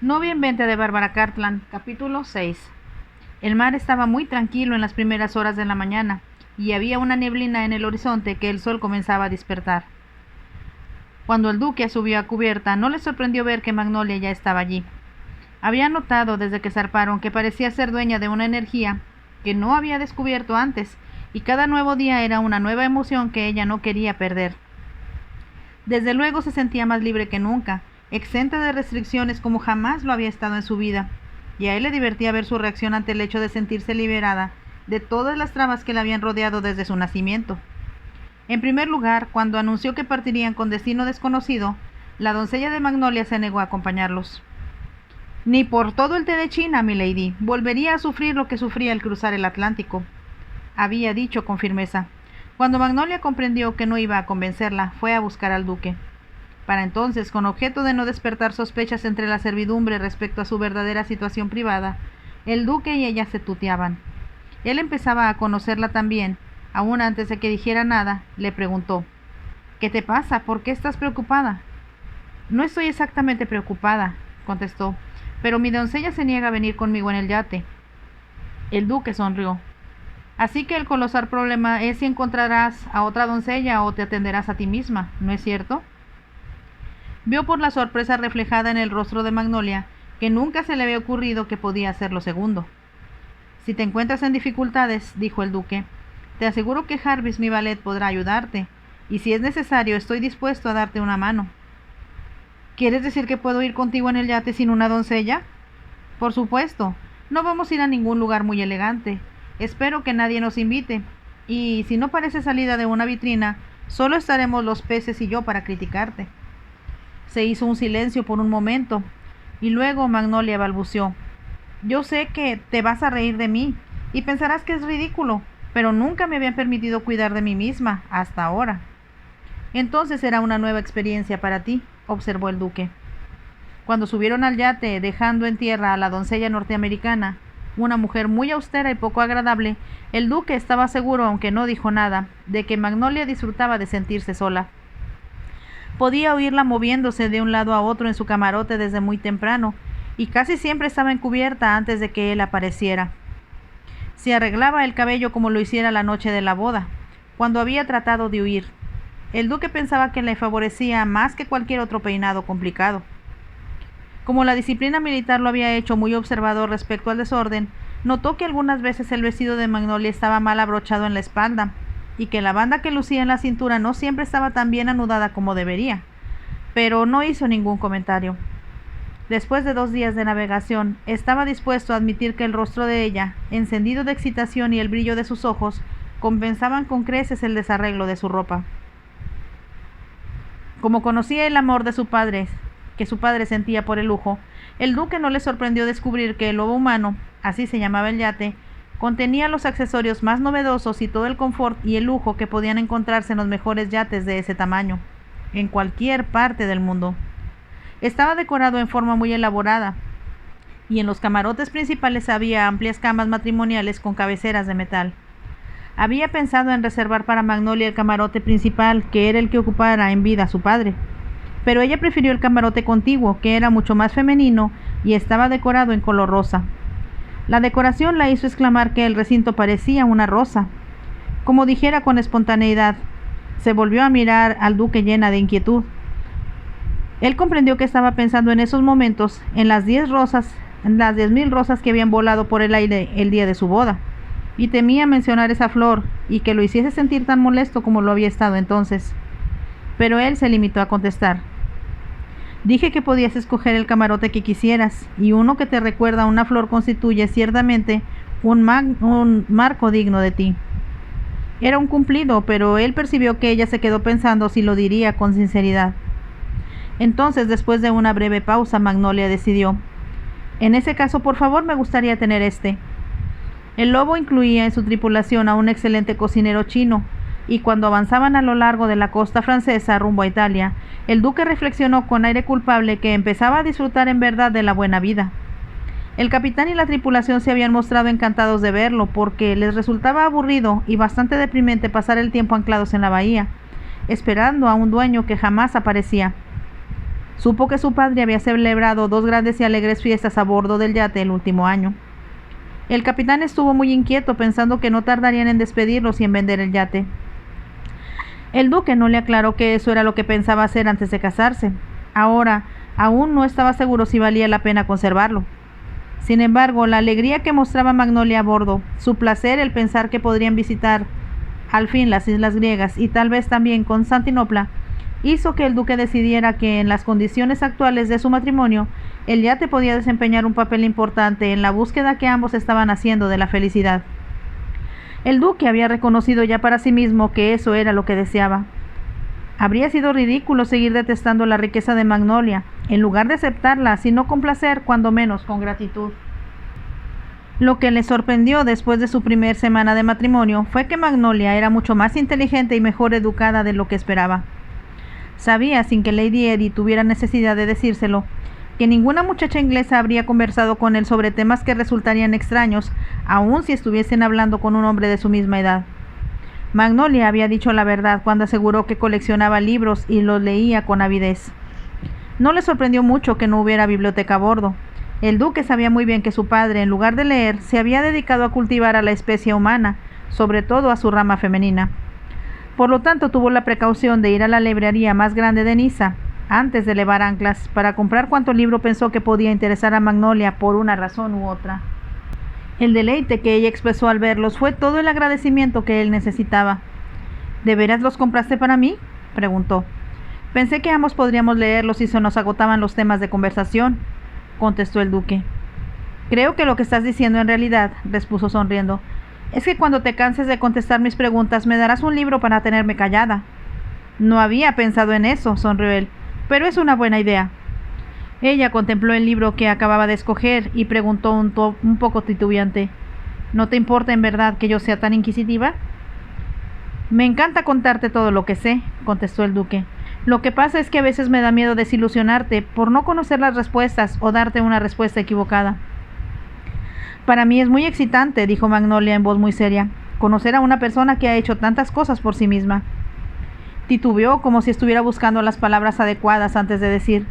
Novia en venta de Bárbara Cartland, capítulo 6. El mar estaba muy tranquilo en las primeras horas de la mañana, y había una neblina en el horizonte que el sol comenzaba a despertar. Cuando el duque subió a cubierta, no le sorprendió ver que Magnolia ya estaba allí. Había notado desde que zarparon que parecía ser dueña de una energía que no había descubierto antes, y cada nuevo día era una nueva emoción que ella no quería perder. Desde luego se sentía más libre que nunca, exenta de restricciones como jamás lo había estado en su vida, y a él le divertía ver su reacción ante el hecho de sentirse liberada de todas las trabas que la habían rodeado desde su nacimiento. En primer lugar, cuando anunció que partirían con destino desconocido, la doncella de Magnolia se negó a acompañarlos. Ni por todo el té de China, milady, volvería a sufrir lo que sufría al cruzar el Atlántico, había dicho con firmeza. Cuando Magnolia comprendió que no iba a convencerla, fue a buscar al duque. Para entonces, con objeto de no despertar sospechas entre la servidumbre respecto a su verdadera situación privada, el duque y ella se tuteaban. Él empezaba a conocerla también. Aún antes de que dijera nada, le preguntó: «¿Qué te pasa? ¿Por qué estás preocupada?» «No estoy exactamente preocupada», contestó, «pero mi doncella se niega a venir conmigo en el yate». El duque sonrió. «Así que el colosal problema es si encontrarás a otra doncella o te atenderás a ti misma, ¿no es cierto?» Vio por la sorpresa reflejada en el rostro de Magnolia que nunca se le había ocurrido que podía hacer lo segundo. «Si te encuentras en dificultades», dijo el duque, «te aseguro que Jarvis, mi valet, podrá ayudarte, y si es necesario estoy dispuesto a darte una mano». «¿Quieres decir que puedo ir contigo en el yate sin una doncella?» «Por supuesto. No vamos a ir a ningún lugar muy elegante. Espero que nadie nos invite, y si no parece salida de una vitrina, solo estaremos los peces y yo para criticarte». Se hizo un silencio por un momento, y luego Magnolia balbuceó: «Yo sé que te vas a reír de mí, y pensarás que es ridículo, pero nunca me habían permitido cuidar de mí misma, hasta ahora». «Entonces será una nueva experiencia para ti», observó el duque. Cuando subieron al yate, dejando en tierra a la doncella norteamericana, una mujer muy austera y poco agradable, el duque estaba seguro, aunque no dijo nada, de que Magnolia disfrutaba de sentirse sola. Podía oírla moviéndose de un lado a otro en su camarote desde muy temprano, y casi siempre estaba encubierta antes de que él apareciera. Se arreglaba el cabello como lo hiciera la noche de la boda, cuando había tratado de huir. El duque pensaba que le favorecía más que cualquier otro peinado complicado. Como la disciplina militar lo había hecho muy observador respecto al desorden, notó que algunas veces el vestido de Magnolia estaba mal abrochado en la espalda, y que la banda que lucía en la cintura no siempre estaba tan bien anudada como debería, pero no hizo ningún comentario. Después de 2 días de navegación, estaba dispuesto a admitir que el rostro de ella, encendido de excitación, y el brillo de sus ojos compensaban con creces el desarreglo de su ropa. Como conocía el amor de su padre, que su padre sentía por el lujo, el duque no le sorprendió descubrir que el lobo humano, así se llamaba el yate, contenía los accesorios más novedosos y todo el confort y el lujo que podían encontrarse en los mejores yates de ese tamaño, en cualquier parte del mundo. Estaba decorado en forma muy elaborada, y en los camarotes principales había amplias camas matrimoniales con cabeceras de metal. Había pensado en reservar para Magnolia el camarote principal, que era el que ocupara en vida su padre, pero ella prefirió el camarote contiguo, que era mucho más femenino y estaba decorado en color rosa. La decoración la hizo exclamar que el recinto parecía una rosa. Como dijera con espontaneidad, se volvió a mirar al duque llena de inquietud. Él comprendió que estaba pensando en esos momentos en las 10.000 rosas que habían volado por el aire el día de su boda, y temía mencionar esa flor y que lo hiciese sentir tan molesto como lo había estado entonces. Pero él se limitó a contestar: «Dije que podías escoger el camarote que quisieras, y uno que te recuerda a una flor constituye ciertamente un marco digno de ti». Era un cumplido, pero él percibió que ella se quedó pensando si lo diría con sinceridad. Entonces, después de una breve pausa, Magnolia decidió: «En ese caso, por favor, me gustaría tener este». El lobo incluía en su tripulación a un excelente cocinero chino, y cuando avanzaban a lo largo de la costa francesa rumbo a Italia, el duque reflexionó con aire culpable que empezaba a disfrutar en verdad de la buena vida. El capitán y la tripulación se habían mostrado encantados de verlo, porque les resultaba aburrido y bastante deprimente pasar el tiempo anclados en la bahía, esperando a un dueño que jamás aparecía. Supo que su padre había celebrado 2 grandes y alegres fiestas a bordo del yate el último año. El capitán estuvo muy inquieto, pensando que no tardarían en despedirlos y en vender el yate. El duque no le aclaró que eso era lo que pensaba hacer antes de casarse. Ahora, aún no estaba seguro si valía la pena conservarlo. Sin embargo, la alegría que mostraba Magnolia a bordo, su placer el pensar que podrían visitar al fin las islas griegas y tal vez también Constantinopla, hizo que el duque decidiera que en las condiciones actuales de su matrimonio, el yate podía desempeñar un papel importante en la búsqueda que ambos estaban haciendo de la felicidad. El duque había reconocido ya para sí mismo que eso era lo que deseaba. Habría sido ridículo seguir detestando la riqueza de Magnolia, en lugar de aceptarla, sino con placer, cuando menos con gratitud. Lo que le sorprendió después de su primer semana de matrimonio fue que Magnolia era mucho más inteligente y mejor educada de lo que esperaba. Sabía, sin que Lady Edith tuviera necesidad de decírselo, que ninguna muchacha inglesa habría conversado con él sobre temas que resultarían extraños, aun si estuviesen hablando con un hombre de su misma edad. Magnolia había dicho la verdad cuando aseguró que coleccionaba libros y los leía con avidez. No le sorprendió mucho que no hubiera biblioteca a bordo. El duque sabía muy bien que su padre, en lugar de leer, se había dedicado a cultivar a la especie humana, sobre todo a su rama femenina. Por lo tanto, tuvo la precaución de ir a la librería más grande de Niza, antes de levar anclas, para comprar cuanto libro pensó que podía interesar a Magnolia por una razón u otra. El deleite que ella expresó al verlos fue todo el agradecimiento que él necesitaba. ¿De veras los compraste para mí?, preguntó. Pensé que ambos podríamos leerlos si se nos agotaban los temas de conversación, contestó el duque. Creo que lo que estás diciendo en realidad, repuso sonriendo, es que cuando te canses de contestar mis preguntas me darás un libro para tenerme callada. No había pensado en eso, sonrió él, pero es una buena idea. Ella contempló el libro que acababa de escoger y preguntó un poco titubeante, ¿no te importa en verdad que yo sea tan inquisitiva? Me encanta contarte todo lo que sé, contestó el duque. Lo que pasa es que a veces me da miedo desilusionarte por no conocer las respuestas o darte una respuesta equivocada. Para mí es muy excitante, dijo Magnolia en voz muy seria, conocer a una persona que ha hecho tantas cosas por sí misma. Titubeó como si estuviera buscando las palabras adecuadas antes de decir,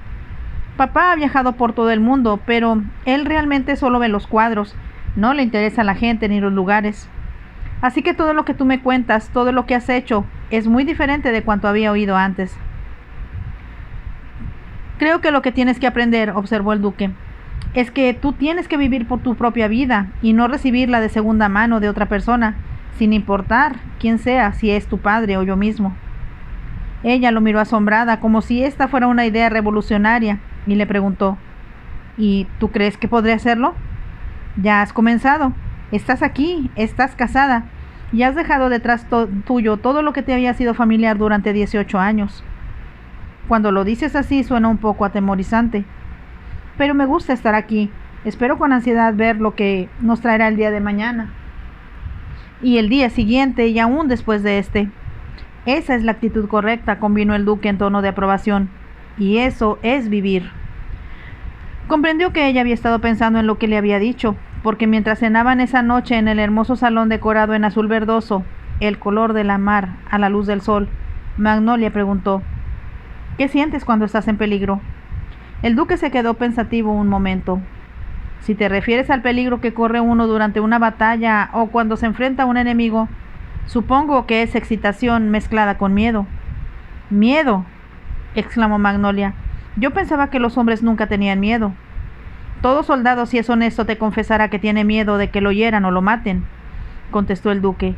papá ha viajado por todo el mundo, pero él realmente solo ve los cuadros, no le interesa la gente ni los lugares. Así que todo lo que tú me cuentas, todo lo que has hecho, es muy diferente de cuanto había oído antes. Creo que lo que tienes que aprender, observó el duque, es que tú tienes que vivir por tu propia vida y no recibirla de segunda mano de otra persona, sin importar quién sea, si es tu padre o yo mismo. Ella lo miró asombrada, como si esta fuera una idea revolucionaria, y le preguntó, ¿y tú crees que podré hacerlo? Ya has comenzado, estás aquí, estás casada, y has dejado detrás tuyo todo lo que te había sido familiar durante 18 años. Cuando lo dices así suena un poco atemorizante. Pero me gusta estar aquí. Espero con ansiedad ver lo que nos traerá el día de mañana. Y el día siguiente y aún después de este. Esa es la actitud correcta, convino el duque en tono de aprobación. Y eso es vivir. Comprendió que ella había estado pensando en lo que le había dicho, porque mientras cenaban esa noche en el hermoso salón decorado en azul verdoso, el color de la mar a la luz del sol, Magnolia preguntó, ¿qué sientes cuando estás en peligro? El duque se quedó pensativo un momento. Si te refieres al peligro que corre uno durante una batalla o cuando se enfrenta a un enemigo, supongo que es excitación mezclada con miedo. ¿Miedo?, exclamó Magnolia. Yo pensaba que los hombres nunca tenían miedo. Todo soldado, si es honesto, te confesará que tiene miedo de que lo hieran o lo maten, contestó el duque.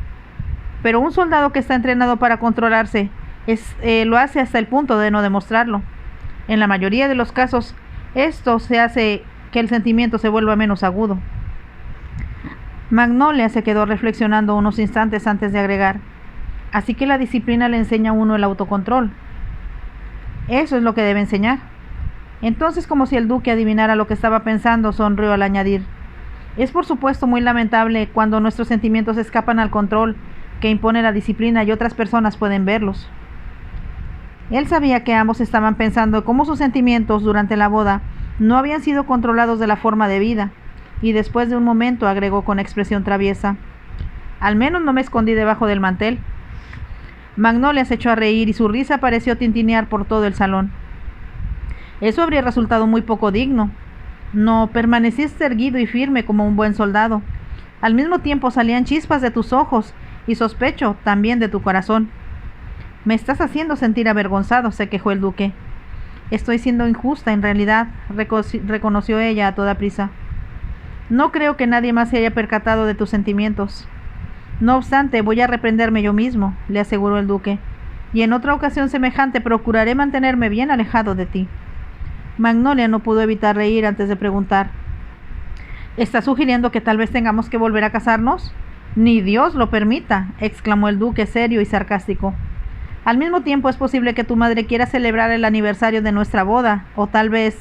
Pero un soldado que está entrenado para controlarse lo hace hasta el punto de no demostrarlo. En la mayoría de los casos, esto se hace que el sentimiento se vuelva menos agudo. Magnolia se quedó reflexionando unos instantes antes de agregar, así que la disciplina le enseña a uno el autocontrol. Eso es lo que debe enseñar. Entonces, como si el duque adivinara lo que estaba pensando, sonrió al añadir, es por supuesto muy lamentable cuando nuestros sentimientos escapan al control que impone la disciplina y otras personas pueden verlos. Él sabía que ambos estaban pensando cómo sus sentimientos durante la boda no habían sido controlados de la forma debida, y después de un momento agregó con expresión traviesa, al menos no me escondí debajo del mantel. Magnolia se echó a reír y su risa pareció tintinear por todo el salón. Eso habría resultado muy poco digno. No, permaneciste erguido y firme como un buen soldado. Al mismo tiempo salían chispas de tus ojos y sospecho también de tu corazón. Me estás haciendo sentir avergonzado, se quejó el duque. Estoy siendo injusta, en realidad, reconoció ella a toda prisa. No creo que nadie más se haya percatado de tus sentimientos. No obstante, voy a reprenderme yo mismo, le aseguró el duque, y en otra ocasión semejante procuraré mantenerme bien alejado de ti. Magnolia no pudo evitar reír antes de preguntar: ¿Estás sugiriendo que tal vez tengamos que volver a casarnos? Ni Dios lo permita, exclamó el duque serio y sarcástico. Al mismo tiempo es posible que tu madre quiera celebrar el aniversario de nuestra boda, o tal vez...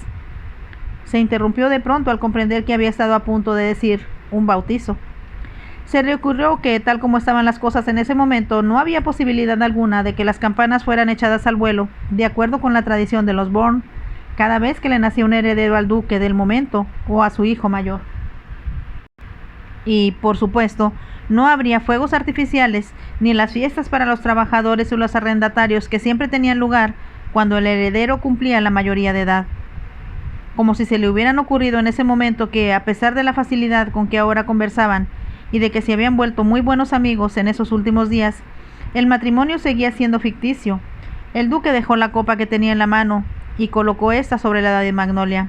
Se interrumpió de pronto al comprender que había estado a punto de decir un bautizo. Se le ocurrió que, tal como estaban las cosas en ese momento, no había posibilidad alguna de que las campanas fueran echadas al vuelo, de acuerdo con la tradición de los Bourne, cada vez que le nacía un heredero al duque del momento o a su hijo mayor. Y, por supuesto, no habría fuegos artificiales ni las fiestas para los trabajadores o los arrendatarios que siempre tenían lugar cuando el heredero cumplía la mayoría de edad. Como si se le hubieran ocurrido en ese momento que, a pesar de la facilidad con que ahora conversaban y de que se habían vuelto muy buenos amigos en esos últimos días, el matrimonio seguía siendo ficticio. El duque dejó la copa que tenía en la mano y colocó esta sobre la de Magnolia.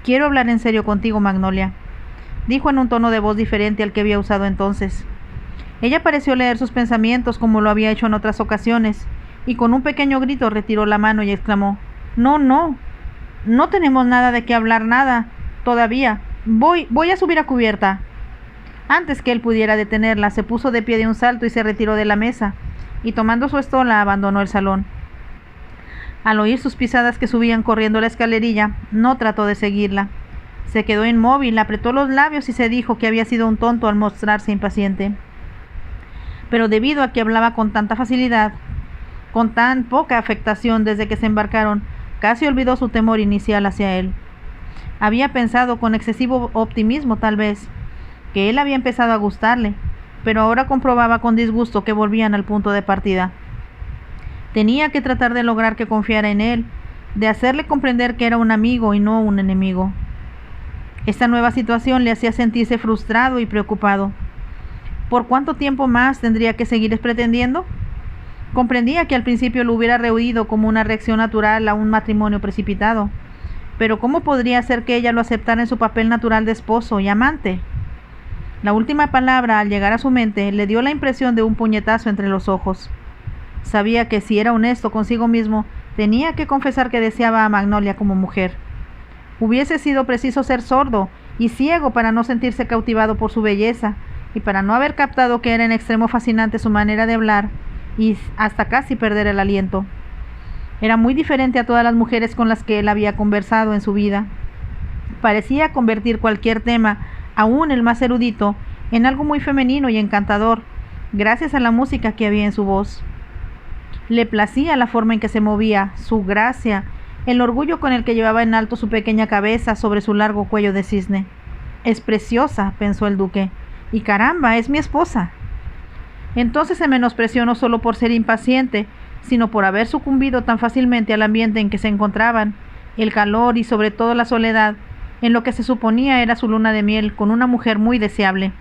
«Quiero hablar en serio contigo, Magnolia», dijo en un tono de voz diferente al que había usado entonces. Ella pareció leer sus pensamientos como lo había hecho en otras ocasiones, y con un pequeño grito retiró la mano y exclamó: No tenemos nada de qué hablar, nada, todavía. Voy a subir a cubierta». Antes que él pudiera detenerla, se puso de pie de un salto y se retiró de la mesa, y tomando su estola abandonó el salón. Al oír sus pisadas que subían corriendo la escalerilla, no trató de seguirla. Se quedó inmóvil, apretó los labios y se dijo que había sido un tonto al mostrarse impaciente. Pero debido a que hablaba con tanta facilidad, con tan poca afectación desde que se embarcaron, casi olvidó su temor inicial hacia él. Había pensado con excesivo optimismo, tal vez, que él había empezado a gustarle, pero ahora comprobaba con disgusto que volvían al punto de partida. Tenía que tratar de lograr que confiara en él, de hacerle comprender que era un amigo y no un enemigo. Esta nueva situación le hacía sentirse frustrado y preocupado. ¿Por cuánto tiempo más tendría que seguir pretendiendo? Comprendía que al principio lo hubiera rehuido como una reacción natural a un matrimonio precipitado, pero ¿cómo podría ser que ella lo aceptara en su papel natural de esposo y amante? La última palabra, al llegar a su mente, le dio la impresión de un puñetazo entre los ojos. Sabía que si era honesto consigo mismo, tenía que confesar que deseaba a Magnolia como mujer. Hubiese sido preciso ser sordo y ciego para no sentirse cautivado por su belleza, y para no haber captado que era en extremo fascinante su manera de hablar, y hasta casi perder el aliento. Era muy diferente a todas las mujeres con las que él había conversado en su vida. Parecía convertir cualquier tema, aún el más erudito, en algo muy femenino y encantador, gracias a la música que había en su voz. Le placía la forma en que se movía, su gracia, el orgullo con el que llevaba en alto su pequeña cabeza sobre su largo cuello de cisne. «Es preciosa», pensó el duque, «y caramba, es mi esposa». Entonces se menospreció no solo por ser impaciente, sino por haber sucumbido tan fácilmente al ambiente en que se encontraban, el calor y sobre todo la soledad, en lo que se suponía era su luna de miel con una mujer muy deseable.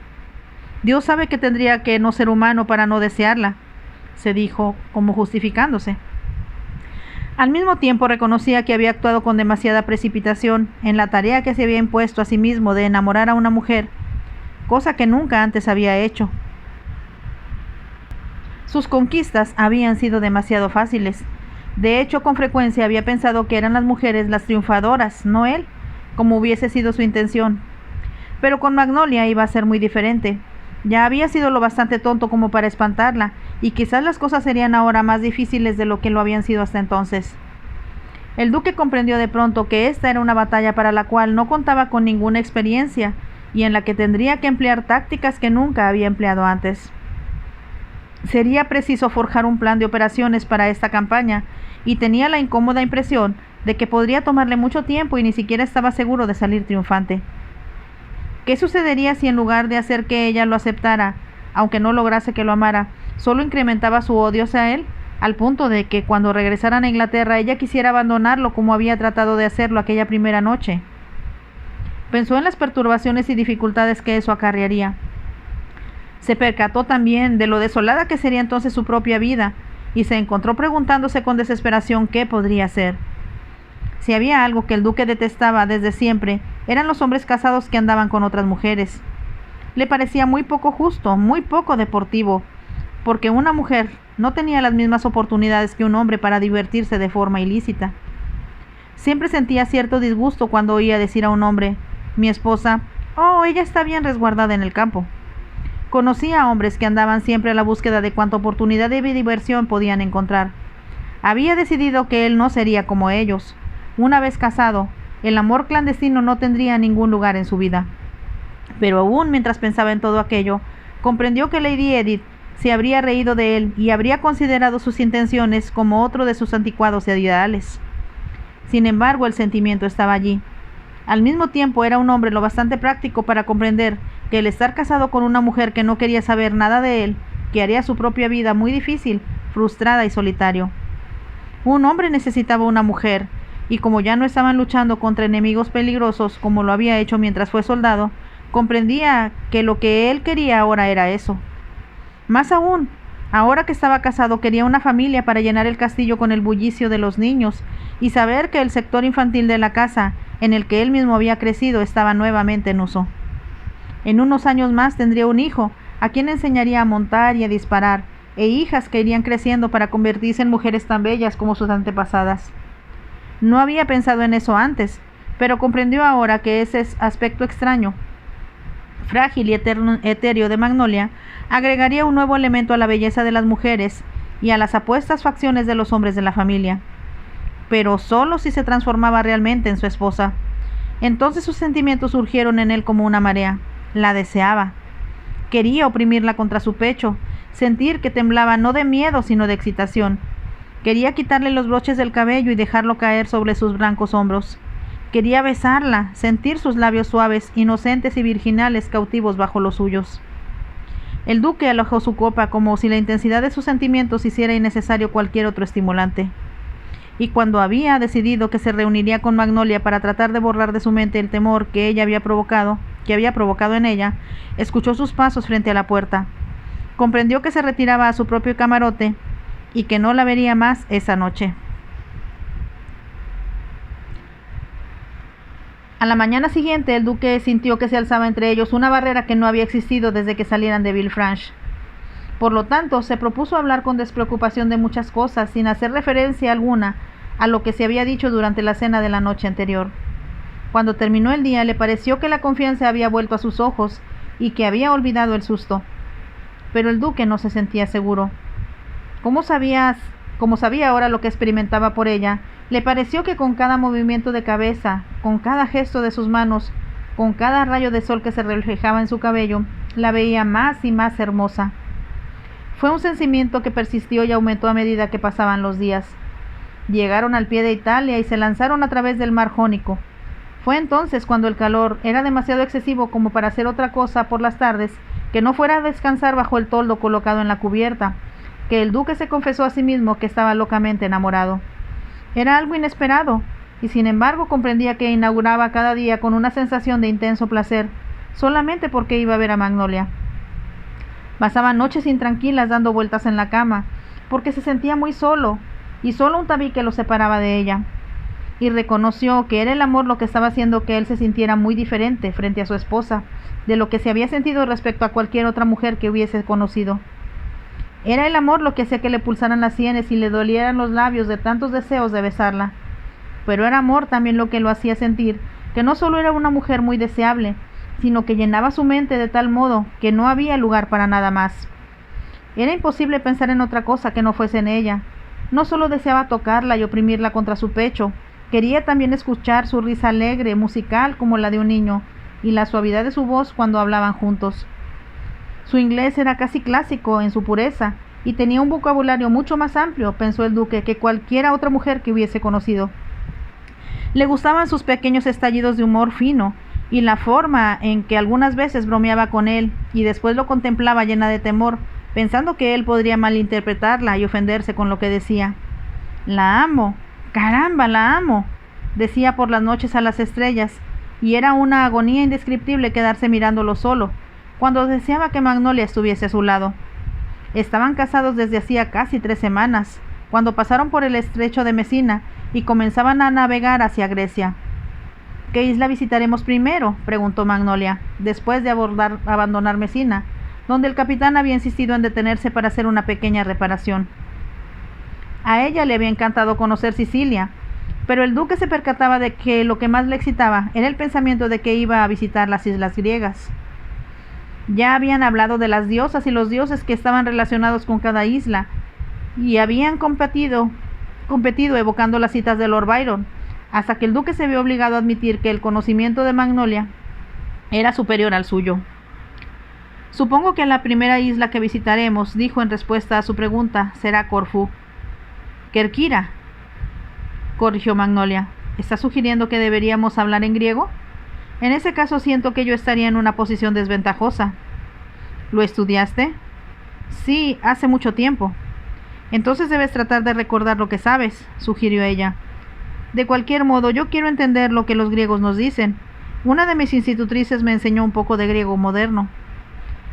Dios sabe que tendría que no ser humano para no desearla, se dijo, como justificándose. Al mismo tiempo reconocía que había actuado con demasiada precipitación en la tarea que se había impuesto a sí mismo de enamorar a una mujer, cosa que nunca antes había hecho. Sus conquistas habían sido demasiado fáciles. De hecho, con frecuencia había pensado que eran las mujeres las triunfadoras, no él, como hubiese sido su intención. Pero con Magnolia iba a ser muy diferente. Ya había sido lo bastante tonto como para espantarla, y quizás las cosas serían ahora más difíciles de lo que lo habían sido hasta entonces. El duque comprendió de pronto que esta era una batalla para la cual no contaba con ninguna experiencia, y en la que tendría que emplear tácticas que nunca había empleado antes. Sería preciso forjar un plan de operaciones para esta campaña, y tenía la incómoda impresión de que podría tomarle mucho tiempo y ni siquiera estaba seguro de salir triunfante. ¿Qué sucedería si en lugar de hacer que ella lo aceptara, aunque no lograse que lo amara, solo incrementaba su odio hacia él? al punto de que cuando regresaran a Inglaterra ella quisiera abandonarlo como había tratado de hacerlo aquella primera noche. Pensó en las perturbaciones y dificultades que eso acarrearía. Se percató también de lo desolada que sería entonces su propia vida, y se encontró preguntándose con desesperación qué podría hacer. Si había algo que el duque detestaba desde siempre, eran los hombres casados que andaban con otras mujeres. Le parecía muy poco justo, muy poco deportivo, porque una mujer no tenía las mismas oportunidades que un hombre para divertirse de forma ilícita. Siempre sentía cierto disgusto cuando oía decir a un hombre: mi esposa, oh, ella está bien resguardada en el campo. Conocía a hombres que andaban siempre a la búsqueda de cuanta oportunidad de diversión podían encontrar. Había decidido que él no sería como ellos. Una vez casado, el amor clandestino no tendría ningún lugar en su vida. Pero aún mientras pensaba en todo aquello, comprendió que Lady Edith se habría reído de él y habría considerado sus intenciones como otro de sus anticuados ideales. Sin embargo, el sentimiento estaba allí. Al mismo tiempo, era un hombre lo bastante práctico para comprender que el estar casado con una mujer que no quería saber nada de él, que haría su propia vida muy difícil, frustrada y solitario. Un hombre necesitaba una mujer, y como ya no estaban luchando contra enemigos peligrosos como lo había hecho mientras fue soldado, comprendía que lo que él quería ahora era eso. Más aún, ahora que estaba casado, quería una familia para llenar el castillo con el bullicio de los niños y saber que el sector infantil de la casa, en el que él mismo había crecido, estaba nuevamente en uso. En unos años más tendría un hijo, a quien enseñaría a montar y a disparar, e hijas que irían creciendo para convertirse en mujeres tan bellas como sus antepasadas. No había pensado en eso antes, pero comprendió ahora que ese aspecto extraño, frágil y etéreo de Magnolia agregaría un nuevo elemento a la belleza de las mujeres y a las apuestas facciones de los hombres de la familia, pero solo si se transformaba realmente en su esposa. Entonces sus sentimientos surgieron en él como una marea. La deseaba. Quería oprimirla contra su pecho, sentir que temblaba no de miedo sino de excitación. Quería quitarle los broches del cabello y dejarlo caer sobre sus blancos hombros. Quería besarla, sentir sus labios suaves, inocentes y virginales cautivos bajo los suyos. El duque alojó su copa como si la intensidad de sus sentimientos hiciera innecesario cualquier otro estimulante. Y cuando había decidido que se reuniría con Magnolia para tratar de borrar de su mente el temor que había provocado en ella, escuchó sus pasos frente a la puerta. Comprendió que se retiraba a su propio camarote y que no la vería más esa noche. A la mañana siguiente, el duque sintió que se alzaba entre ellos una barrera que no había existido desde que salieran de Villefranche. Por lo tanto, se propuso hablar con despreocupación de muchas cosas, sin hacer referencia alguna a lo que se había dicho durante la cena de la noche anterior. Cuando terminó el día, le pareció que la confianza había vuelto a sus ojos y que había olvidado el susto. Pero el duque no se sentía seguro. Como sabía ahora lo que experimentaba por ella, le pareció que con cada movimiento de cabeza, con cada gesto de sus manos, con cada rayo de sol que se reflejaba en su cabello, la veía más y más hermosa. Fue un sentimiento que persistió y aumentó a medida que pasaban los días. Llegaron al pie de Italia y se lanzaron a través del mar Jónico. Fue entonces cuando el calor era demasiado excesivo como para hacer otra cosa por las tardes que no fuera a descansar bajo el toldo colocado en la cubierta, que el duque se confesó a sí mismo que estaba locamente enamorado. Era algo inesperado, y sin embargo comprendía que inauguraba cada día con una sensación de intenso placer, solamente porque iba a ver a Magnolia. Pasaba noches intranquilas dando vueltas en la cama, porque se sentía muy solo, y solo un tabique lo separaba de ella. Y reconoció que era el amor lo que estaba haciendo que él se sintiera muy diferente frente a su esposa, de lo que se había sentido respecto a cualquier otra mujer que hubiese conocido. Era el amor lo que hacía que le pulsaran las sienes y le dolieran los labios de tantos deseos de besarla. Pero era amor también lo que lo hacía sentir que no solo era una mujer muy deseable, sino que llenaba su mente de tal modo que no había lugar para nada más. Era imposible pensar en otra cosa que no fuese en ella. No solo deseaba tocarla y oprimirla contra su pecho, quería también escuchar su risa alegre, musical como la de un niño, y la suavidad de su voz cuando hablaban juntos. Su inglés era casi clásico en su pureza, y tenía un vocabulario mucho más amplio, pensó el duque, que cualquiera otra mujer que hubiese conocido. Le gustaban sus pequeños estallidos de humor fino, y la forma en que algunas veces bromeaba con él y después lo contemplaba llena de temor, pensando que él podría malinterpretarla y ofenderse con lo que decía. La amo, caramba, la amo, decía por las noches a las estrellas, y era una agonía indescriptible quedarse mirándolo solo, cuando deseaba que Magnolia estuviese a su lado. Estaban casados desde hacía casi 3 semanas, cuando pasaron por el estrecho de Mesina y comenzaban a navegar hacia Grecia. ¿Qué isla visitaremos primero?, preguntó Magnolia, después de abandonar Mesina, donde el capitán había insistido en detenerse para hacer una pequeña reparación. A ella le había encantado conocer Sicilia, pero el duque se percataba de que lo que más le excitaba era el pensamiento de que iba a visitar las islas griegas. Ya habían hablado de las diosas y los dioses que estaban relacionados con cada isla, y habían competido evocando las citas de Lord Byron, hasta que el duque se vio obligado a admitir que el conocimiento de Magnolia era superior al suyo. Supongo que la primera isla que visitaremos, dijo en respuesta a su pregunta, será Corfú. Kerkyra, corrigió Magnolia. ¿Está sugiriendo que deberíamos hablar en griego? En ese caso siento que yo estaría en una posición desventajosa. ¿Lo estudiaste? Sí, hace mucho tiempo. Entonces debes tratar de recordar lo que sabes, sugirió ella. De cualquier modo, yo quiero entender lo que los griegos nos dicen. Una de mis institutrices me enseñó un poco de griego moderno.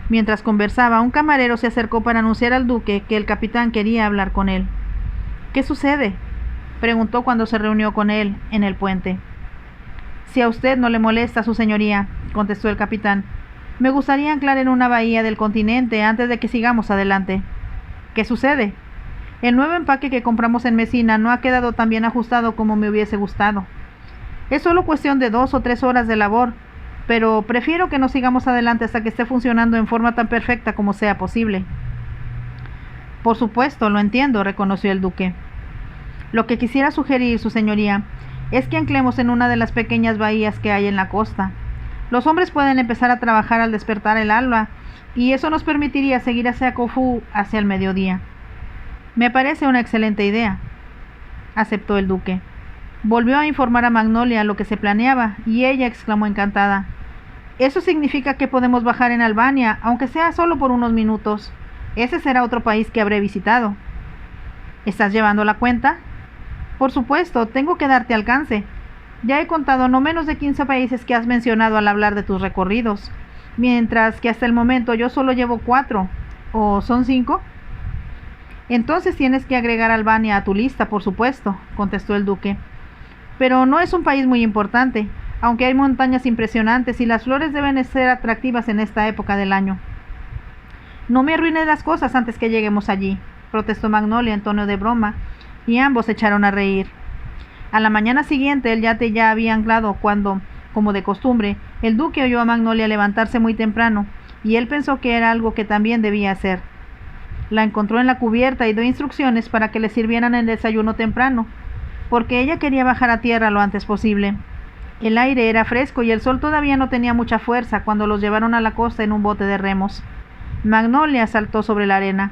Mientras conversaba, un camarero se acercó para anunciar al duque que el capitán quería hablar con él. ¿Qué sucede?, preguntó cuando se reunió con él en el puente. Si a usted no le molesta, su señoría, contestó el capitán, me gustaría anclar en una bahía del continente antes de que sigamos adelante. ¿Qué sucede? El nuevo empaque que compramos en Mesina no ha quedado tan bien ajustado como me hubiese gustado. Es solo cuestión de 2 o 3 horas de labor, pero prefiero que no sigamos adelante hasta que esté funcionando en forma tan perfecta como sea posible. Por supuesto, lo entiendo, reconoció el duque. Lo que quisiera sugerir, su señoría, es que anclemos en una de las pequeñas bahías que hay en la costa. Los hombres pueden empezar a trabajar al despertar el alba, y eso nos permitiría seguir hacia Corfú hacia el mediodía. Me parece una excelente idea, aceptó el duque. Volvió a informar a Magnolia lo que se planeaba, y ella exclamó encantada. Eso significa que podemos bajar en Albania, aunque sea solo por unos minutos. Ese será otro país que habré visitado. ¿Estás llevando la cuenta? Por supuesto, tengo que darte alcance. Ya he contado no menos de 15 países que has mencionado al hablar de tus recorridos, mientras que hasta el momento yo solo llevo 4. ¿O son 5? Entonces tienes que agregar Albania a tu lista, por supuesto, contestó el duque. Pero no es un país muy importante, aunque hay montañas impresionantes y las flores deben ser atractivas en esta época del año. No me arruines las cosas antes que lleguemos allí, protestó Magnolia en tono de broma, y ambos se echaron a reír. A la mañana siguiente el yate ya había anclado cuando, como de costumbre, el duque oyó a Magnolia levantarse muy temprano, y él pensó que era algo que también debía hacer. La encontró en la cubierta y dio instrucciones para que le sirvieran el desayuno temprano, porque ella quería bajar a tierra lo antes posible. El aire era fresco y el sol todavía no tenía mucha fuerza cuando los llevaron a la costa en un bote de remos. Magnolia saltó sobre la arena.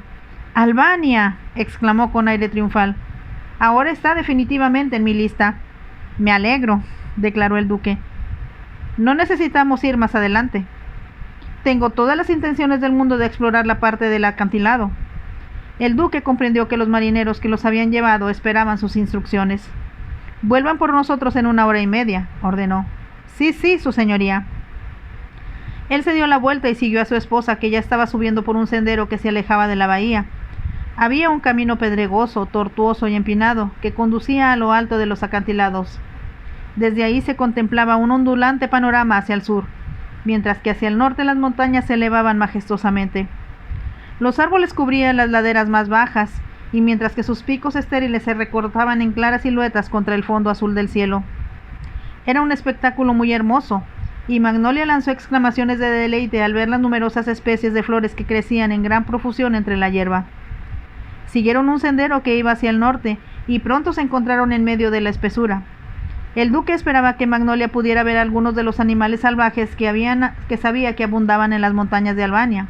¡Albania!, exclamó con aire triunfal. Ahora está definitivamente en mi lista. Me alegro, declaró el duque. No necesitamos ir más adelante. Tengo todas las intenciones del mundo de explorar la parte del acantilado. El duque comprendió que los marineros que los habían llevado esperaban sus instrucciones. Vuelvan por nosotros en 1 hora y media, ordenó. Sí, su señoría. Él se dio la vuelta y siguió a su esposa, que ya estaba subiendo por un sendero que se alejaba de la bahía. Había un camino pedregoso, tortuoso y empinado, que conducía a lo alto de los acantilados. Desde ahí se contemplaba un ondulante panorama hacia el sur, mientras que hacia el norte las montañas se elevaban majestuosamente. Los árboles cubrían las laderas más bajas, y mientras que sus picos estériles se recortaban en claras siluetas contra el fondo azul del cielo. Era un espectáculo muy hermoso, y Magnolia lanzó exclamaciones de deleite al ver las numerosas especies de flores que crecían en gran profusión entre la hierba. Siguieron un sendero que iba hacia el norte, y pronto se encontraron en medio de la espesura. El duque esperaba que Magnolia pudiera ver algunos de los animales salvajes que sabía que abundaban en las montañas de Albania.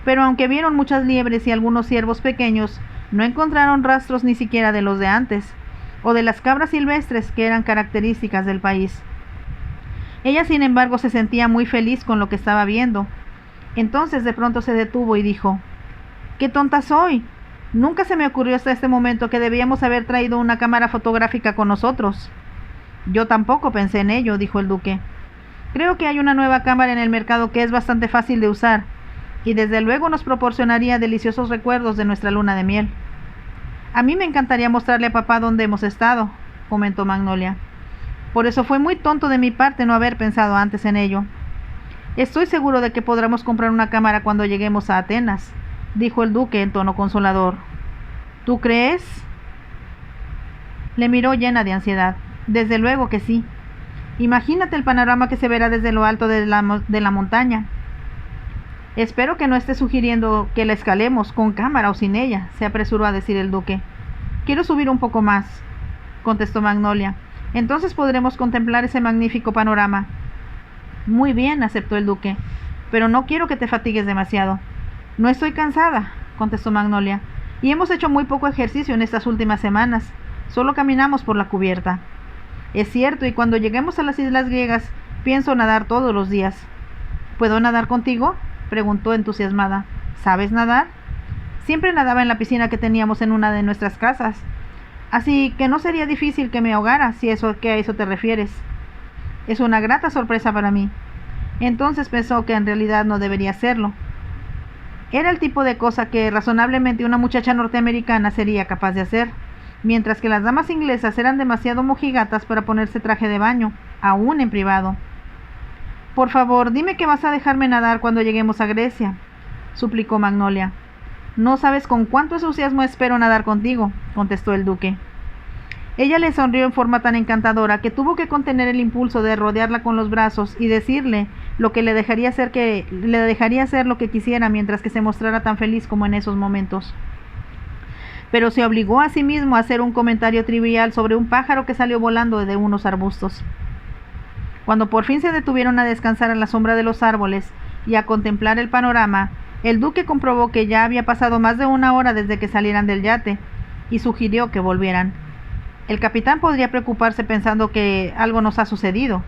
Pero aunque vieron muchas liebres y algunos ciervos pequeños, no encontraron rastros ni siquiera de los de antes, o de las cabras silvestres que eran características del país. Ella, sin embargo, se sentía muy feliz con lo que estaba viendo. Entonces de pronto se detuvo y dijo: ¡Qué tonta soy! Nunca se me ocurrió hasta este momento que debíamos haber traído una cámara fotográfica con nosotros. Yo tampoco pensé en ello, dijo el duque. Creo que hay una nueva cámara en el mercado que es bastante fácil de usar, y desde luego nos proporcionaría deliciosos recuerdos de nuestra luna de miel. A mí me encantaría mostrarle a papá dónde hemos estado, comentó Magnolia. Por eso fue muy tonto de mi parte no haber pensado antes en ello. Estoy seguro de que podremos comprar una cámara cuando lleguemos a Atenas, dijo el duque en tono consolador. ¿Tú crees? Le miró llena de ansiedad. Desde luego que sí. Imagínate el panorama que se verá desde lo alto de la montaña. Espero que no esté sugiriendo que la escalemos con cámara o sin ella, se apresuró a decir el duque. Quiero subir un poco más, contestó Magnolia. Entonces podremos contemplar ese magnífico panorama. Muy bien, aceptó el duque, pero no quiero que te fatigues demasiado. No estoy cansada, contestó Magnolia, y hemos hecho muy poco ejercicio en estas últimas semanas. Solo caminamos por la cubierta. Es cierto, y cuando lleguemos a las islas griegas, pienso nadar todos los días. ¿Puedo nadar contigo?, preguntó entusiasmada. ¿Sabes nadar? Siempre nadaba en la piscina que teníamos en una de nuestras casas, así que no sería difícil que me ahogara, si a eso te refieres. Es una grata sorpresa para mí. Entonces pensó que en realidad no debería hacerlo. Era el tipo de cosa que razonablemente una muchacha norteamericana sería capaz de hacer, mientras que las damas inglesas eran demasiado mojigatas para ponerse traje de baño, aún en privado. Por favor, dime que vas a dejarme nadar cuando lleguemos a Grecia, suplicó Magnolia. No sabes con cuánto entusiasmo espero nadar contigo, contestó el duque. Ella le sonrió en forma tan encantadora que tuvo que contener el impulso de rodearla con los brazos y decirle lo que le dejaría hacer lo que quisiera mientras que se mostrara tan feliz como en esos momentos. Pero se obligó a sí mismo a hacer un comentario trivial sobre un pájaro que salió volando de unos arbustos. Cuando por fin se detuvieron a descansar a la sombra de los árboles y a contemplar el panorama, el duque comprobó que ya había pasado más de una hora desde que salieran del yate, y sugirió que volvieran. El capitán podría preocuparse pensando que algo nos ha sucedido.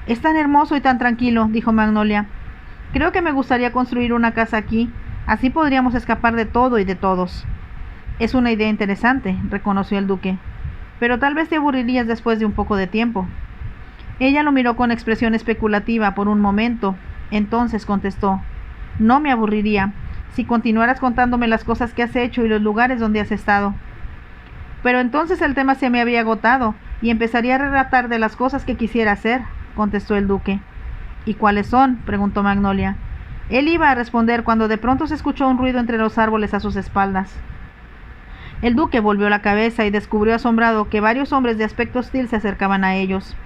Es tan hermoso y tan tranquilo, dijo Magnolia. Creo que me gustaría construir una casa aquí, así podríamos escapar de todo y de todos. Es una idea interesante, reconoció el duque, pero tal vez te aburrirías después de un poco de tiempo. Ella lo miró con expresión especulativa por un momento, entonces contestó: no me aburriría, si continuaras contándome las cosas que has hecho y los lugares donde has estado. Pero entonces el tema se me había agotado, y empezaría a relatar de las cosas que quisiera hacer, contestó el duque. ¿Y cuáles son?, preguntó Magnolia. Él iba a responder cuando de pronto se escuchó un ruido entre los árboles a sus espaldas. El duque volvió la cabeza y descubrió asombrado que varios hombres de aspecto hostil se acercaban a ellos.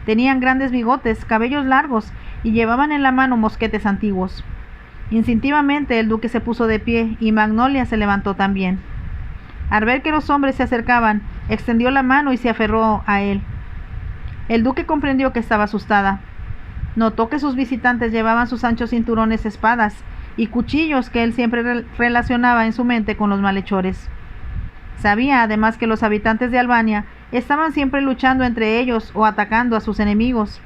Tenían grandes bigotes, cabellos largos y llevaban en la mano mosquetes antiguos. Instintivamente el duque se puso de pie y Magnolia se levantó también. Al ver que los hombres se acercaban, extendió la mano y se aferró a él. El duque comprendió que estaba asustada. Notó que sus visitantes llevaban sus anchos cinturones, espadas y cuchillos que él siempre relacionaba en su mente con los malhechores. Sabía además que los habitantes de Albania estaban siempre luchando entre ellos o atacando a sus enemigos,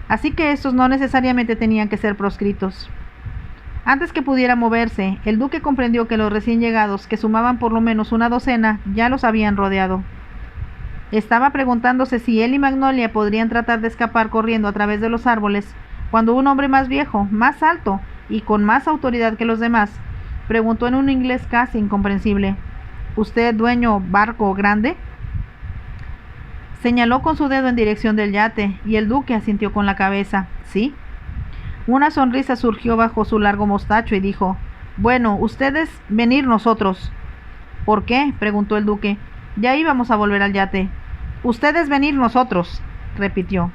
así que estos no necesariamente tenían que ser proscritos. Antes que pudiera moverse, el duque comprendió que los recién llegados, que sumaban por lo menos una docena, ya los habían rodeado. Estaba preguntándose si él y Magnolia podrían tratar de escapar corriendo a través de los árboles, cuando un hombre más viejo, más alto y con más autoridad que los demás, preguntó en un inglés casi incomprensible: ¿Usted dueño barco grande? Señaló con su dedo en dirección del yate, y el duque asintió con la cabeza. ¿Sí? Una sonrisa surgió bajo su largo mostacho y dijo: bueno, ustedes venir nosotros. ¿Por qué?, preguntó el duque. Ya íbamos a volver al yate. Ustedes venir nosotros, repitió.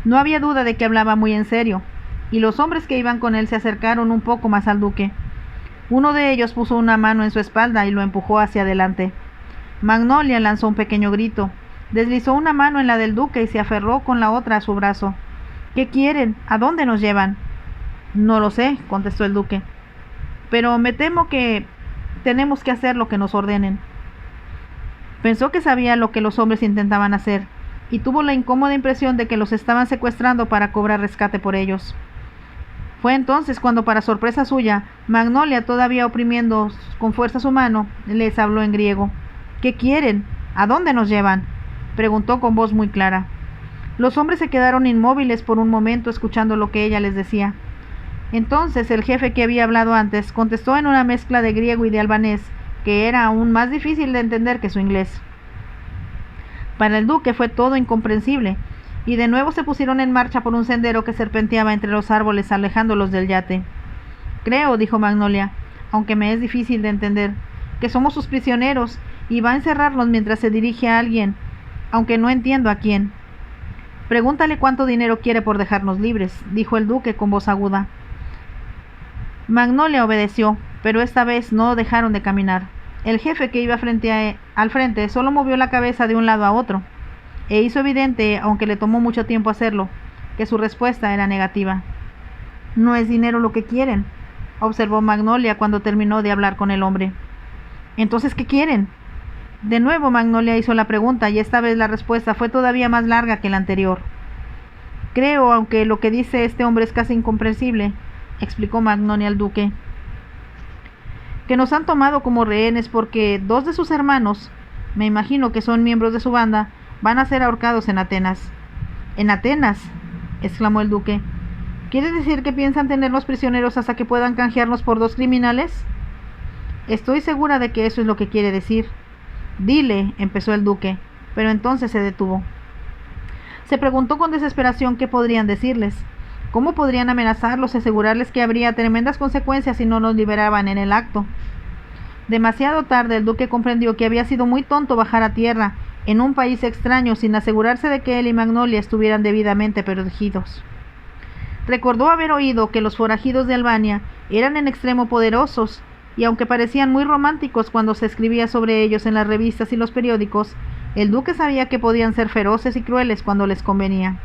No había duda de que hablaba muy en serio, y los hombres que iban con él se acercaron un poco más al duque. Uno de ellos puso una mano en su espalda y lo empujó hacia adelante. Magnolia lanzó un pequeño grito, deslizó una mano en la del duque y se aferró con la otra a su brazo. ¿Qué quieren? ¿A dónde nos llevan? No lo sé, contestó el duque, pero me temo que tenemos que hacer lo que nos ordenen. Pensó que sabía lo que los hombres intentaban hacer, y tuvo la incómoda impresión de que los estaban secuestrando para cobrar rescate por ellos. Fue entonces cuando, para sorpresa suya, Magnolia, todavía oprimiendo con fuerza su mano, les habló en griego. ¿Qué quieren? ¿A dónde nos llevan?, preguntó con voz muy clara. Los hombres se quedaron inmóviles por un momento escuchando lo que ella les decía. Entonces el jefe, que había hablado antes, contestó en una mezcla de griego y de albanés, que era aún más difícil de entender que su inglés. Para el duque fue todo incomprensible, y de nuevo se pusieron en marcha por un sendero que serpenteaba entre los árboles, alejándolos del yate. Creo, dijo Magnolia, aunque me es difícil de entender, que somos sus prisioneros, y va a encerrarnos mientras se dirige a alguien, aunque no entiendo a quién. Pregúntale cuánto dinero quiere por dejarnos libres, dijo el duque con voz aguda. Magnolia obedeció, pero esta vez no dejaron de caminar. El jefe, que iba al frente, solo movió la cabeza de un lado a otro, e hizo evidente, aunque le tomó mucho tiempo hacerlo, que su respuesta era negativa. «No es dinero lo que quieren», observó Magnolia cuando terminó de hablar con el hombre. «¿Entonces qué quieren?». De nuevo Magnolia hizo la pregunta, y esta vez la respuesta fue todavía más larga que la anterior. «Creo, aunque lo que dice este hombre es casi incomprensible», explicó Magnolia al duque, «que nos han tomado como rehenes porque 2 de sus hermanos, me imagino que son miembros de su banda, van a ser ahorcados en Atenas». «¿En Atenas?», exclamó el duque. «¿Quiere decir que piensan tenerlos prisioneros hasta que puedan canjearnos por 2 criminales?» «Estoy segura de que eso es lo que quiere decir». «Dile», empezó el duque, pero entonces se detuvo. Se preguntó con desesperación qué podrían decirles. ¿Cómo podrían amenazarlos y asegurarles que habría tremendas consecuencias si no nos liberaban en el acto? Demasiado tarde el duque comprendió que había sido muy tonto bajar a tierra en un país extraño sin asegurarse de que él y Magnolia estuvieran debidamente protegidos. Recordó haber oído que los forajidos de Albania eran en extremo poderosos, y aunque parecían muy románticos cuando se escribía sobre ellos en las revistas y los periódicos, el duque sabía que podían ser feroces y crueles cuando les convenía.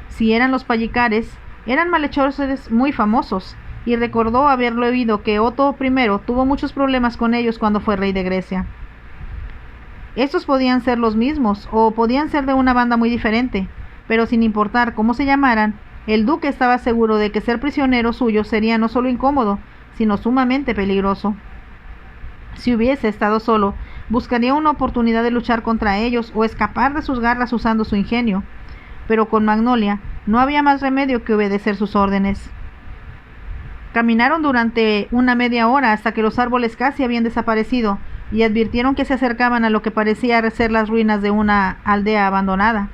Si eran los Pallicares, eran malhechores muy famosos, y recordó haberlo oído que Otto I tuvo muchos problemas con ellos cuando fue rey de Grecia. Estos podían ser los mismos, o podían ser de una banda muy diferente, pero sin importar cómo se llamaran, el duque estaba seguro de que ser prisionero suyo sería no solo incómodo, sino sumamente peligroso. Si hubiese estado solo, buscaría una oportunidad de luchar contra ellos o escapar de sus garras usando su ingenio, pero con Magnolia no había más remedio que obedecer sus órdenes. Caminaron durante una media hora hasta que los árboles casi habían desaparecido y advirtieron que se acercaban a lo que parecía ser las ruinas de una aldea abandonada.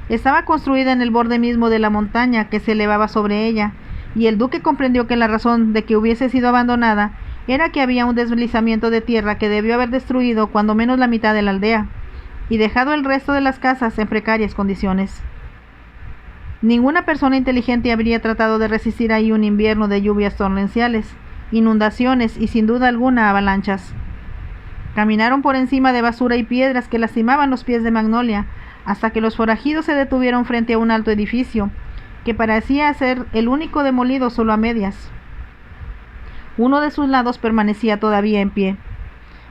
Estaba construida en el borde mismo de la montaña que se elevaba sobre ella, y el duque comprendió que la razón de que hubiese sido abandonada era que había un deslizamiento de tierra que debió haber destruido cuando menos la mitad de la aldea, y dejado el resto de las casas en precarias condiciones. Ninguna persona inteligente habría tratado de resistir ahí un invierno de lluvias torrenciales, inundaciones y sin duda alguna avalanchas. Caminaron por encima de basura y piedras que lastimaban los pies de Magnolia, hasta que los forajidos se detuvieron frente a un alto edificio, que parecía ser el único demolido solo a medias. Uno de sus lados permanecía todavía en pie.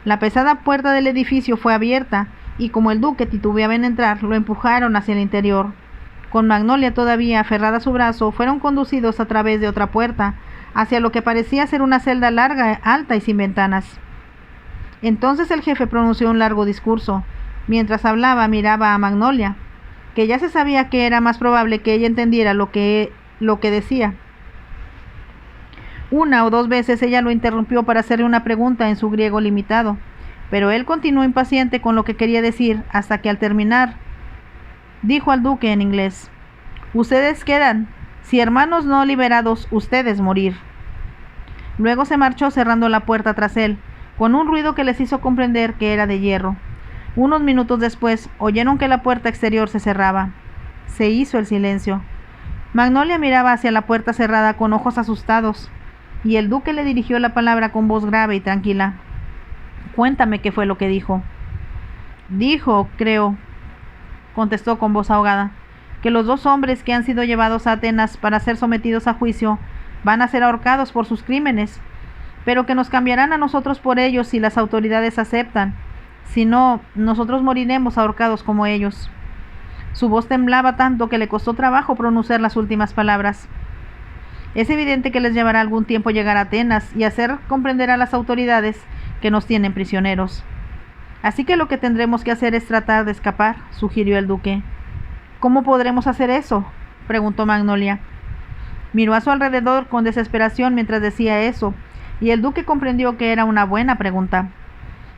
La pesada puerta del edificio fue abierta, y como el duque titubeaba en entrar, lo empujaron hacia el interior. Con Magnolia todavía aferrada a su brazo, fueron conducidos a través de otra puerta, hacia lo que parecía ser una celda larga, alta y sin ventanas. Entonces el jefe pronunció un largo discurso. Mientras hablaba, miraba a Magnolia, que ya se sabía que era más probable que ella entendiera lo que decía. 1 o 2 veces ella lo interrumpió para hacerle una pregunta en su griego limitado, pero él continuó impaciente con lo que quería decir, hasta que al terminar dijo al duque en inglés: «Ustedes quedan, si hermanos no liberados, ustedes morir». Luego se marchó cerrando la puerta tras él, con un ruido que les hizo comprender que era de hierro. Unos minutos después, oyeron que la puerta exterior se cerraba. Se hizo el silencio. Magnolia miraba hacia la puerta cerrada con ojos asustados, y el duque le dirigió la palabra con voz grave y tranquila. «Cuéntame qué fue lo que dijo». «Dijo, creo», contestó con voz ahogada, «que los 2 hombres que han sido llevados a Atenas para ser sometidos a juicio van a ser ahorcados por sus crímenes, pero que nos cambiarán a nosotros por ellos si las autoridades aceptan. Si no, nosotros moriremos ahorcados como ellos». Su voz temblaba tanto que le costó trabajo pronunciar las últimas palabras. Es evidente que les llevará algún tiempo llegar a Atenas y hacer comprender a las autoridades que nos tienen prisioneros. Así que lo que tendremos que hacer es tratar de escapar, sugirió el duque. ¿Cómo podremos hacer eso?, preguntó Magnolia. Miró a su alrededor con desesperación mientras decía eso, y el duque comprendió que era una buena pregunta.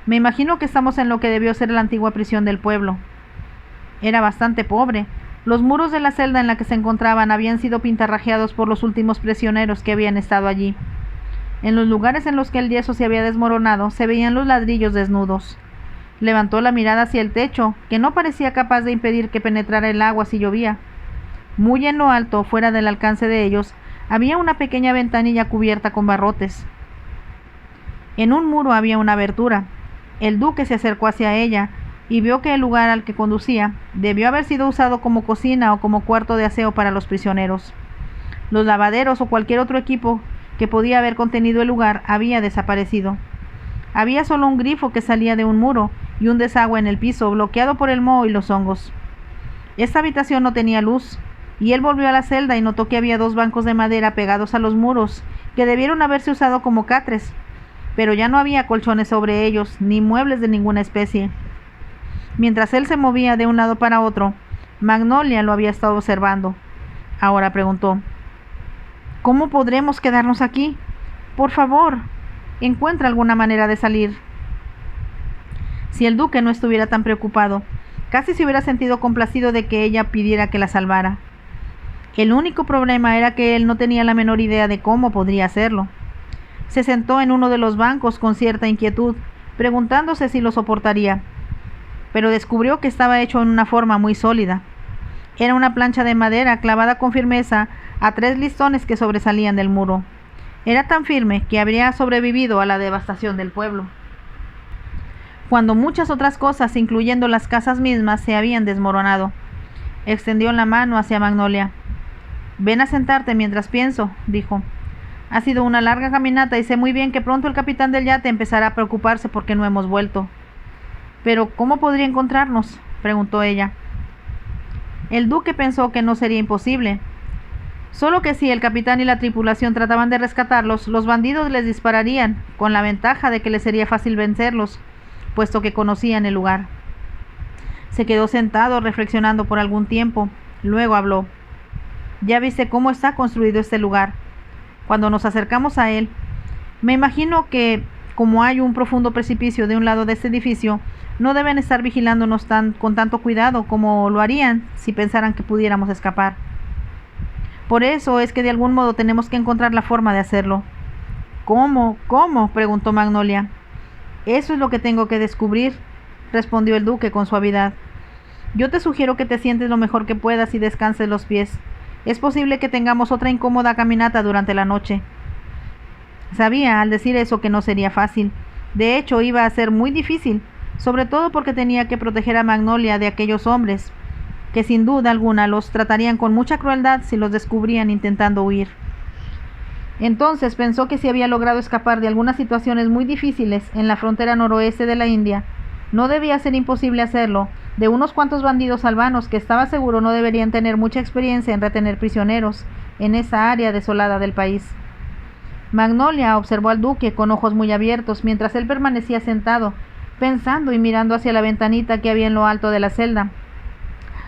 Me imagino que estamos en lo que debió ser la antigua prisión del pueblo. Era bastante pobre. Los muros de la celda en la que se encontraban habían sido pintarrajeados por los últimos prisioneros que habían estado allí. En los lugares en los que el yeso se había desmoronado se veían los ladrillos desnudos. Levantó la mirada hacia el techo, que no parecía capaz de impedir que penetrara el agua si llovía. Muy en lo alto, fuera del alcance de ellos, había una pequeña ventanilla cubierta con barrotes. En un muro había una abertura. El duque se acercó hacia ella y vio que el lugar al que conducía debió haber sido usado como cocina o como cuarto de aseo para los prisioneros. Los lavaderos o cualquier otro equipo que podía haber contenido el lugar había desaparecido. Había solo un grifo que salía de un muro y un desagüe en el piso, bloqueado por el moho y los hongos. Esta habitación no tenía luz, y él volvió a la celda y notó que había 2 bancos de madera pegados a los muros, que debieron haberse usado como catres, pero ya no había colchones sobre ellos, ni muebles de ninguna especie. Mientras él se movía de un lado para otro, Magnolia lo había estado observando. Ahora preguntó: ¿Cómo podremos quedarnos aquí? Por favor, encuentra alguna manera de salir. Si el duque no estuviera tan preocupado, casi se hubiera sentido complacido de que ella pidiera que la salvara. El único problema era que él no tenía la menor idea de cómo podría hacerlo. Se sentó en uno de los bancos con cierta inquietud, preguntándose si lo soportaría, pero descubrió que estaba hecho en una forma muy sólida. Era una plancha de madera clavada con firmeza a 3 listones que sobresalían del muro. Era tan firme que habría sobrevivido a la devastación del pueblo, cuando muchas otras cosas, incluyendo las casas mismas, se habían desmoronado. Extendió la mano hacia Magnolia. «Ven a sentarte mientras pienso», dijo. «Ha sido una larga caminata y sé muy bien que pronto el capitán del yate empezará a preocuparse porque no hemos vuelto». «¿Pero cómo podría encontrarnos?», preguntó ella. El duque pensó que no sería imposible. Solo que si el capitán y la tripulación trataban de rescatarlos, los bandidos les dispararían, con la ventaja de que les sería fácil vencerlos, puesto que conocían el lugar. Se quedó sentado reflexionando por algún tiempo. Luego habló. «Ya viste cómo está construido este lugar. Cuando nos acercamos a él, me imagino que, como hay un profundo precipicio de un lado de este edificio, no deben estar vigilándonos con tanto cuidado como lo harían si pensaran que pudiéramos escapar. Por eso es que de algún modo tenemos que encontrar la forma de hacerlo». «¿Cómo? ¿Cómo?», preguntó Magnolia. «Eso es lo que tengo que descubrir», respondió el duque con suavidad. «Yo te sugiero que te sientes lo mejor que puedas y descanses los pies. Es posible que tengamos otra incómoda caminata durante la noche». Sabía al decir eso que no sería fácil. De hecho, iba a ser muy difícil, sobre todo porque tenía que proteger a Magnolia de aquellos hombres, que sin duda alguna los tratarían con mucha crueldad si los descubrían intentando huir. Entonces pensó que si había logrado escapar de algunas situaciones muy difíciles en la frontera noroeste de la India, no debía ser imposible hacerlo de unos cuantos bandidos albanos que estaba seguro no deberían tener mucha experiencia en retener prisioneros en esa área desolada del país. Magnolia observó al duque con ojos muy abiertos mientras él permanecía sentado, pensando y mirando hacia la ventanita que había en lo alto de la celda,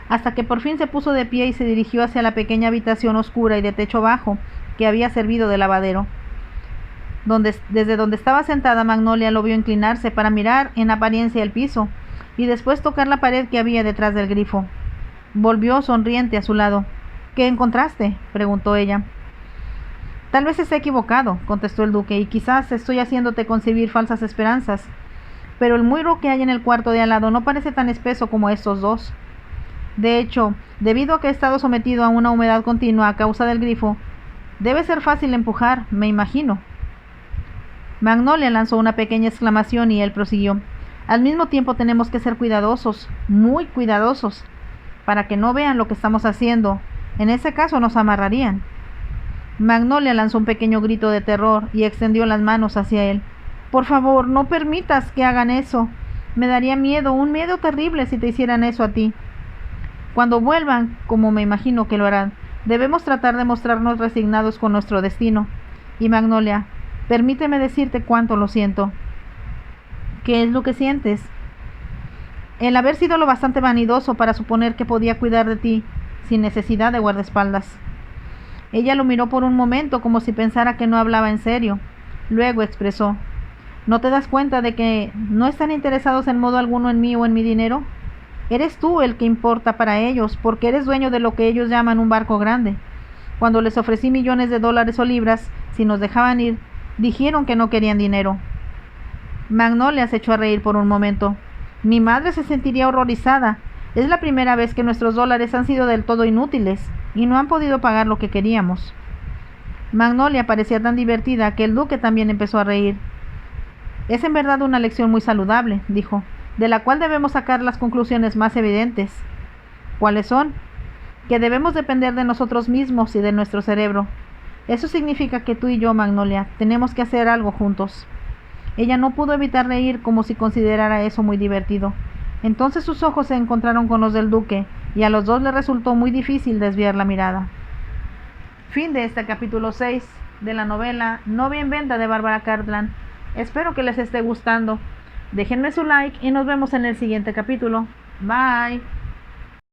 hasta que por fin se puso de pie y se dirigió hacia la pequeña habitación oscura y de techo bajo que había servido de lavadero. Desde donde estaba sentada, Magnolia lo vio inclinarse para mirar en apariencia el piso y después tocar la pared que había detrás del grifo. Volvió sonriente a su lado. «¿Qué encontraste?», preguntó ella. «Tal vez esté equivocado», contestó el duque, «y quizás estoy haciéndote concebir falsas esperanzas, pero el muro que hay en el cuarto de al lado no parece tan espeso como estos 2. De hecho, debido a que he estado sometido a una humedad continua a causa del grifo, debe ser fácil empujar, me imagino». Magnolia lanzó una pequeña exclamación y él prosiguió. «Al mismo tiempo tenemos que ser cuidadosos, muy cuidadosos, para que no vean lo que estamos haciendo. En ese caso nos amarrarían». Magnolia lanzó un pequeño grito de terror y extendió las manos hacia él. «Por favor, no permitas que hagan eso. Me daría miedo, un miedo terrible si te hicieran eso a ti». Cuando vuelvan, como me imagino que lo harán, debemos tratar de mostrarnos resignados con nuestro destino. Y Magnolia, permíteme decirte cuánto lo siento. ¿Qué es lo que sientes? El haber sido lo bastante vanidoso para suponer que podía cuidar de ti sin necesidad de guardaespaldas. Ella lo miró por un momento como si pensara que no hablaba en serio. Luego expresó: ¿no te das cuenta de que no están interesados en modo alguno en mí o en mi dinero? Eres tú el que importa para ellos, porque eres dueño de lo que ellos llaman un barco grande. Cuando les ofrecí millones de dólares o libras, si nos dejaban ir, dijeron que no querían dinero. Magnolia se echó a reír por un momento. Mi madre se sentiría horrorizada. Es la primera vez que nuestros dólares han sido del todo inútiles y no han podido pagar lo que queríamos. Magnolia parecía tan divertida que el duque también empezó a reír. Es en verdad una lección muy saludable, dijo, de la cual debemos sacar las conclusiones más evidentes. ¿Cuáles son? Que debemos depender de nosotros mismos y de nuestro cerebro. Eso significa que tú y yo, Magnolia, tenemos que hacer algo juntos. Ella no pudo evitar reír como si considerara eso muy divertido. Entonces sus ojos se encontraron con los del duque, y a los dos les resultó muy difícil desviar la mirada. Fin de este capítulo 6 de la novela Novia en venta de Bárbara Cartland. Espero que les esté gustando. Déjenme su like y nos vemos en el siguiente capítulo. Bye.